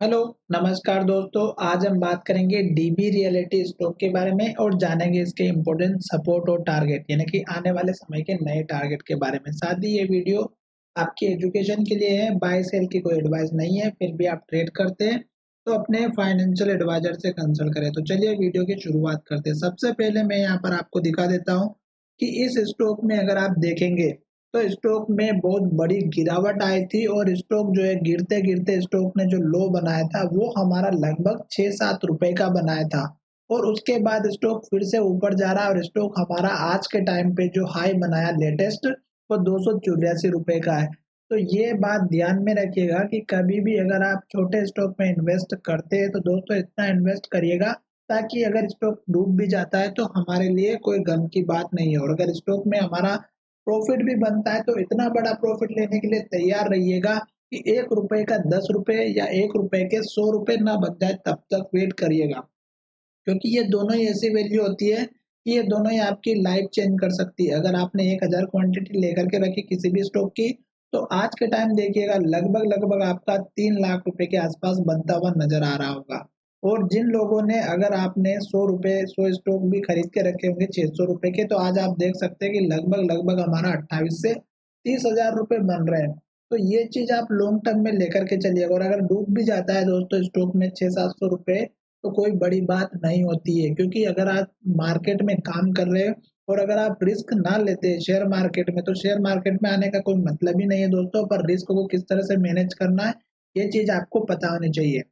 Hello, नमस्कार दोस्तों। आज हम बात करेंगे डीबी रियलिटी स्टॉक के बारे में और जानेंगे इसके इम्पोर्टेंट सपोर्ट और टारगेट यानी कि आने वाले समय के नए टारगेट के बारे में। साथ ही ये वीडियो आपकी एजुकेशन के लिए है, बाय सेल की कोई एडवाइस नहीं है। फिर भी आप ट्रेड करते हैं तो अपने फाइनेंशियल एडवाइजर से कंसल्ट करें। तो चलिए वीडियो की शुरुआत करते हैं। सबसे पहले मैं यहाँ पर आपको दिखा देता हूँ कि इस स्टॉक में अगर आप देखेंगे तो स्टॉक में बहुत बड़ी गिरावट आई थी और स्टॉक जो है गिरते-गिरते स्टॉक ने जो लो बनाया था वो हमारा लगभग 6-7 रुपए का बनाया था और उसके बाद स्टॉक फिर से ऊपर जा रहा है और स्टॉक हमारा आज के टाइम पे जो हाई बनाया लेटेस्ट वो 284 रुपए का है। तो ये बात ध्यान में रखिएगा कि कभी भी अगर आप छोटे स्टॉक में इन्वेस्ट करते हैं तो दोस्तों इतना इन्वेस्ट करिएगा ताकि अगर स्टॉक डूब भी जाता है तो हमारे लिए कोई गम की बात नहीं है। और अगर स्टॉक में हमारा प्रॉफिट भी बनता है तो इतना बड़ा प्रॉफिट लेने के लिए तैयार रहिएगा कि 1 रुपए का 10 रुपए या 1 रुपए के 100 रुपए ना बन जाए तब तक वेट करिएगा। क्योंकि ये दोनों ही ऐसी वैल्यू होती है कि ये दोनों ही आपकी लाइफ चेंज कर सकती है। अगर आपने 1000 क्वांटिटी लेकर के रखी किसी भी स्टॉक की तो आज के टाइम देखिएगा लगभग-लगभग आपका 3 लाख रुपए के आस-पास बनता हुआ नज़र आ रहा होगा। और जिन लोगों ने अगर आपने 100 रुपए 100 स्टॉक भी खरीद के रखे होंगे 600 रुपए के तो आज आप देख सकते हैं कि लगभग-लगभग हमारा 28 से 30,000 रुपए बन रहे हैं। तो ये चीज़ आप लॉन्ग टर्म में लेकर के चलिएगा और अगर डूब भी जाता है दोस्तों स्टॉक में 600-700 रुपए तो कोई बड़ी बात नहीं होती है। क्योंकि अगर आप मार्केट में काम कर रहे हो और अगर आप रिस्क ना लेते शेयर मार्केट में तो शेयर मार्केट में आने का कोई मतलब ही नहीं है दोस्तों। पर रिस्क को किस तरह से मैनेज करना है ये चीज़ आपको पता होनी चाहिए।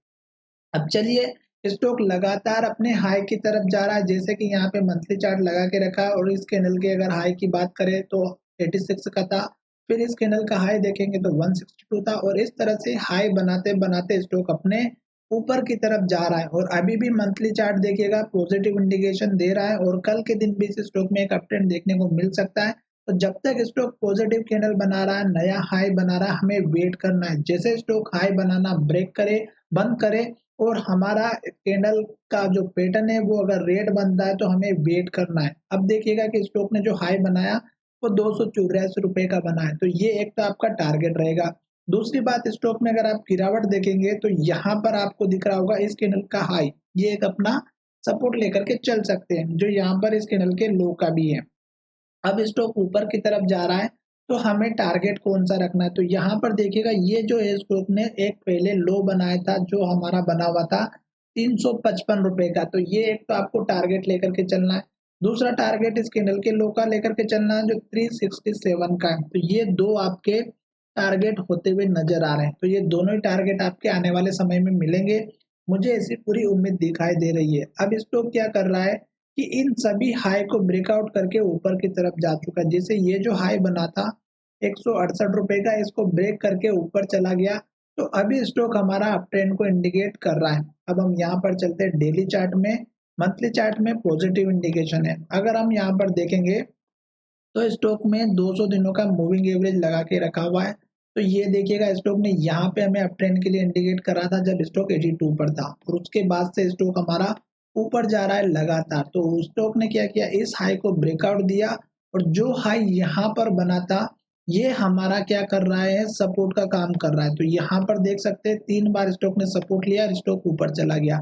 अब चलिए स्टॉक लगातार अपने हाई की तरफ जा रहा है। जैसे कि यहाँ पे मंथली चार्ट लगा के रखा है और इस कैंडल के अगर हाई की बात करें तो 86 का था। फिर इस कैंडल का हाई देखेंगे तो 162 था और इस तरह से हाई बनाते-बनाते स्टॉक अपने ऊपर की तरफ जा रहा है और अभी भी मंथली चार्ट देखिएगा पॉजिटिव इंडिकेशन दे रहा है और कल के दिन भी इस स्टॉक में एक अपट्रेंड देखने को मिल सकता है। तो जब तक स्टॉक पॉजिटिव कैंडल बना रहा है, नया हाई बना रहा है, हमें वेट करना है। जैसे स्टॉक हाई बनाना ब्रेक करे, बंद करे और हमारा कैंडल का जो पैटर्न है वो अगर रेड बनता है तो हमें वेट करना है। अब देखिएगा कि स्टॉक ने जो हाई बनाया वो 284 रुपए का बना है, तो ये एक तो आपका टारगेट रहेगा। दूसरी बात स्टॉक में अगर आप गिरावट देखेंगे तो यहाँ पर आपको दिख रहा होगा इस कैंडल का हाई, ये एक अपना सपोर्ट लेकर के चल सकते हैं, जो यहाँ पर इस कैंडल के लो का भी है। अब स्टॉक ऊपर की तरफ जा रहा है तो हमें टारगेट कौन-सा रखना है? तो यहाँ पर देखिएगा ये जो है स्टॉक ने एक पहले लो बनाया था जो हमारा बना हुआ था 355 रुपए का, तो ये एक तो आपको टारगेट लेकर के चलना है। दूसरा टारगेट इस कैंडल के लो का लेकर के चलना है जो 367 का है। तो ये 2 आपके टारगेट होते हुए नज़र आ रहे हैं। तो ये दोनों ही टारगेट आपके आने वाले समय में मिलेंगे। मुझे ऐसी पूरी उम्मीद दिखाई दे रही है। अब स्टॉक क्या कर रहा है कि इन सभी हाई को ब्रेकआउट करके ऊपर की तरफ जा चुका है। जैसे ये जो हाई बना था 168 रुपए का, इसको ब्रेक करके ऊपर चला गया, तो अभी स्टॉक हमारा अप ट्रेंड को इंडिकेट कर रहा है। अब हम यहाँ पर चलते हैं डेली चार्ट में, मंथली चार्ट में पॉजिटिव इंडिकेशन है। अगर हम यहाँ पर देखेंगे तो स्टॉक में 200 दिनों का मूविंग एवरेज लगा के रखा हुआ है। तो ये देखिएगा स्टॉक ने यहाँ पे हमें अप ट्रेंड के लिए इंडिकेट करा था जब स्टॉक 82 पर था और उसके बाद से स्टॉक हमारा ऊपर जा रहा है लगातार। तो स्टॉक ने क्या किया, इस हाई को ब्रेकआउट दिया और जो हाई यहाँ पर बना था ये हमारा क्या कर रहा है, सपोर्ट का काम कर रहा है। तो यहाँ पर देख सकते हैं 3 बार स्टॉक ने सपोर्ट लिया और स्टॉक ऊपर चला गया।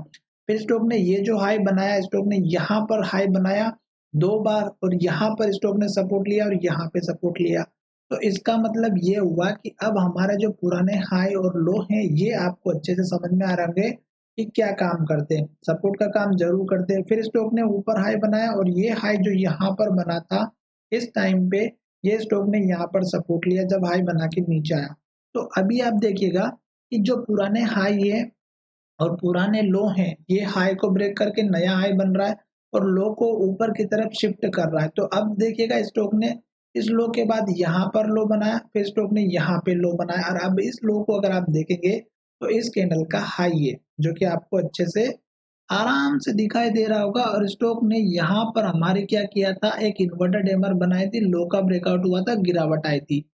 फिर स्टॉक ने ये जो हाई बनाया, स्टॉक ने यहाँ पर हाई बनाया 2 बार और यहाँ पर स्टॉक ने सपोर्ट लिया और यहाँ पे सपोर्ट लिया। तो इसका मतलब ये हुआ कि अब हमारे जो पुराने हाई और लो हैं, ये आपको अच्छे से समझ में आ रहे होंगे कि क्या काम करते हैं। सपोर्ट का काम ज़रूर करते हैं। फिर स्टॉक ने ऊपर हाई बनाया और ये हाई जो यहाँ पर बना था, इस टाइम पे ये स्टॉक ने यहाँ पर सपोर्ट लिया जब हाई बना के नीचे आया। तो अभी आप देखिएगा कि जो पुराने हाई है और पुराने लो हैं, ये हाई को ब्रेक करके नया हाई बन रहा है और लो को ऊपर की तरफ शिफ्ट कर रहा है। तो अब देखिएगा स्टॉक ने इस लो के बाद यहाँ पर लो बनाया, फिर स्टॉक ने यहाँ पे लो बनाया और अब इस लो को अगर आप देखेंगे तो इस कैंडल का हाई है, जो कि आपको अच्छे से आराम से दिखाई दे रहा होगा। और स्टॉक ने यहाँ पर हमारे क्या किया था, एक इन्वर्टेड हैमर बनाई थी, लो का ब्रेकआउट हुआ था, गिरावट आई थी।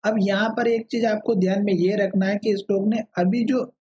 अब यहाँ पर एक चीज़ आपको ध्यान में ये रखना है कि स्टॉक ने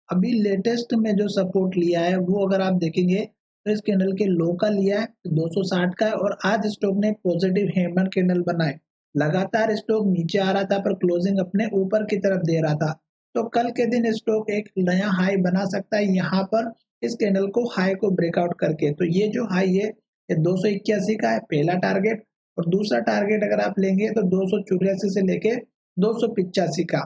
अभी लेटेस्ट में जो सपोर्ट लिया है वो अगर आप देखेंगे तो इस कैंडल के लो का लिया है 260 का है और आज स्टॉक ने पॉजिटिव हैमर कैंडल बनाए। लगातार स्टॉक नीचे आ रहा था पर क्लोजिंग अपने ऊपर की तरफ दे रहा था। तो कल के दिन स्टॉक एक नया हाई बना सकता है यहाँ पर इस कैंडल को हाई को ब्रेकआउट करके। तो ये जो हाई है ये 281 का है पहला टारगेट, और दूसरा टारगेट अगर आप लेंगे तो 284 से लेके 285 का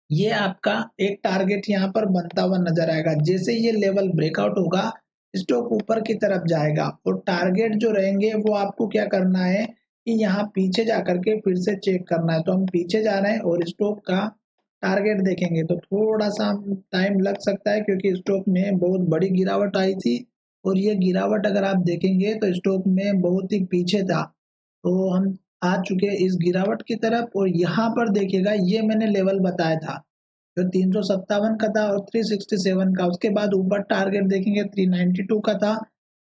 ये आपका एक टारगेट यहाँ पर बनता हुआ नजर आएगा। जैसे ये लेवल ब्रेकआउट होगा स्टॉक ऊपर की तरफ जाएगा, और टारगेट जो रहेंगे वो आपको क्या करना है कि यहाँ पीछे जाकर के फिर से चेक करना है। तो हम पीछे जा रहे हैं और स्टॉक का टारगेट देखेंगे तो थोड़ा सा टाइम लग सकता है, क्योंकि स्टॉक में बहुत बड़ी गिरावट आई थी, और ये गिरावट अगर आप देखेंगे तो स्टॉक में बहुत ही पीछे था। तो हम आ चुके हैं इस गिरावट की तरफ, और यहाँ पर देखिएगा ये मैंने लेवल बताया था जो 357 का था और 367 का। उसके बाद ऊपर टारगेट देखेंगे 392 का था।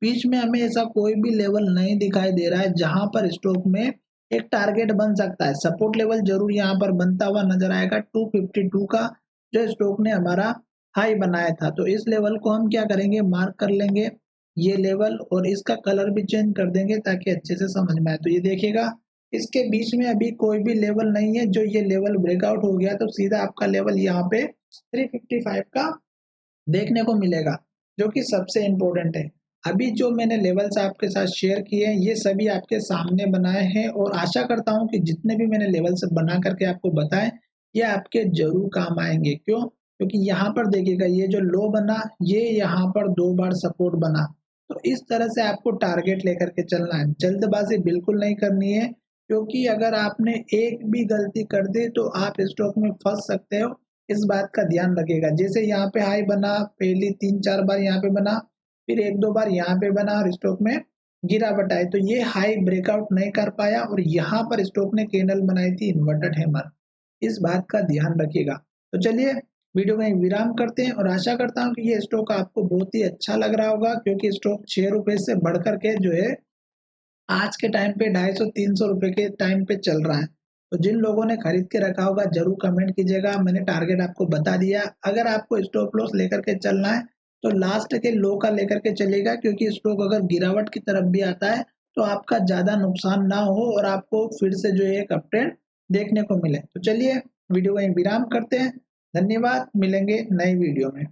बीच में हमें ऐसा कोई भी लेवल नहीं दिखाई दे रहा है जहां पर स्टॉक में एक टारगेट बन सकता है। सपोर्ट लेवल जरूर यहाँ पर बनता हुआ नजर आएगा 252 का, जो स्टॉक ने हमारा हाई बनाया था। तो इस लेवल को हम क्या करेंगे, मार्क कर लेंगे ये लेवल, और इसका कलर भी चेंज कर देंगे ताकि अच्छे से समझ में आए। तो ये देखिएगा इसके बीच में अभी कोई भी लेवल नहीं है। जो ये लेवल ब्रेकआउट हो गया तो सीधा आपका लेवल यहाँ पे 355 का देखने को मिलेगा, जो कि सबसे इम्पोर्टेंट है। अभी जो मैंने लेवल्स आपके साथ शेयर किए हैं ये सभी आपके सामने बनाए हैं, और आशा करता हूँ कि जितने भी मैंने लेवल्स बना करके आपको बताए ये आपके जरूर काम आएंगे। क्यों? क्योंकि यहाँ पर देखिएगा ये जो लो बना ये यहाँ पर 2 बार सपोर्ट बना। तो इस तरह से आपको टारगेट लेकर के चलना है, जल्दबाजी बिल्कुल नहीं करनी है, क्योंकि अगर आपने एक भी गलती कर दी तो आप स्टॉक में फंस सकते हो। इस बात का ध्यान रखिएगा। जैसे यहाँ पे हाई बना, पहली 3-4 बार यहाँ पे बना, फिर 1-2 बार यहाँ पे बना और स्टॉक में गिरावट आई, तो ये हाई ब्रेकआउट नहीं कर पाया, और यहाँ पर स्टॉक ने कैंडल बनाई थी इन्वर्टेड हैमर। इस बात का ध्यान रखिएगा। तो चलिए वीडियो में विराम करते हैं, और आशा करता हूँ कि ये स्टॉक आपको बहुत ही अच्छा लग रहा होगा, क्योंकि स्टॉक 6 रुपए से बढ़कर के जो है आज के टाइम पे 250-300 रुपए के टाइम पे चल रहा है। तो जिन लोगों ने खरीद के रखा होगा जरूर कमेंट कीजिएगा। मैंने टारगेट आपको बता दिया। अगर आपको स्टॉप लॉस लेकर के चलना है तो लास्ट के लो का लेकर के चलेगा, क्योंकि स्टॉक अगर गिरावट की तरफ भी आता है तो आपका ज्यादा नुकसान ना हो और आपको फिर से जो है एक अपट्रेंड देखने को मिले। तो चलिए वीडियो में विराम करते हैं। धन्यवाद, मिलेंगे नई वीडियो में।